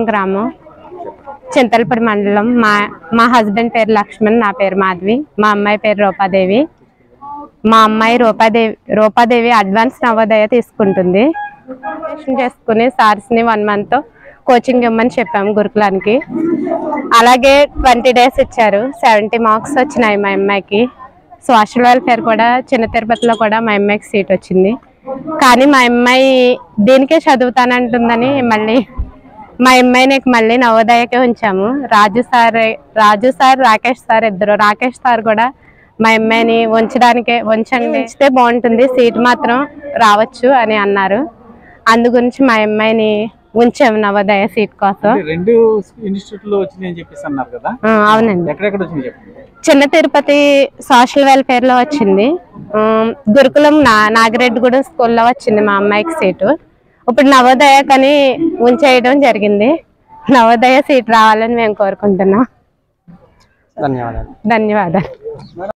గ్రామం చింతలపూడి మండలం. మా హస్బెండ్ పేరు లక్ష్మణ్, నా పేరు మాధవి. మా అమ్మాయి పేరు రూపాదేవి. మా అమ్మాయి రూపాదేవి అడ్వాన్స్ నవోదయ తీసుకుంటుంది. చేసుకుని సార్స్ని 1 month కోచింగ్ ఇవ్వమని చెప్పాము గురుకులానికి. అలాగే 20 days ఇచ్చారు. 70 marks వచ్చినాయి మా అమ్మాయికి. సోషల్ వెల్ఫేర్ కూడా చిన్న తిరుపతిలో కూడా మా అమ్మాయికి సీట్ వచ్చింది. కానీ మా అమ్మాయి దీనికే చదువుతానంటుందని మళ్ళీ మా అమ్మాయిని మళ్ళీ నవోదయకే ఉంచాము. రాజు సార్ రాకేష్ సార్ ఇద్దరు. రాకేష్ సార్ కూడా మా అమ్మాయిని ఉంచితే బాగుంటుంది, సీట్ మాత్రం రావచ్చు అని అన్నారు. అందు గురించి మా అమ్మాయిని ఉంచాము నవోదయ సీట్ కోసం. అవునండి, చిన్న తిరుపతి సోషల్ వెల్ఫేర్ లో వచ్చింది. గురుకులం నాగిరెడ్డిగూడెం స్కూల్లో వచ్చింది మా అమ్మాయికి సీటు. ఇప్పుడు నవోదయ కని ఉంచేయడం జరిగింది. నవోదయ సీట్ రావాలని మేము కోరుకుంటున్నాం. ధన్యవాదాలు.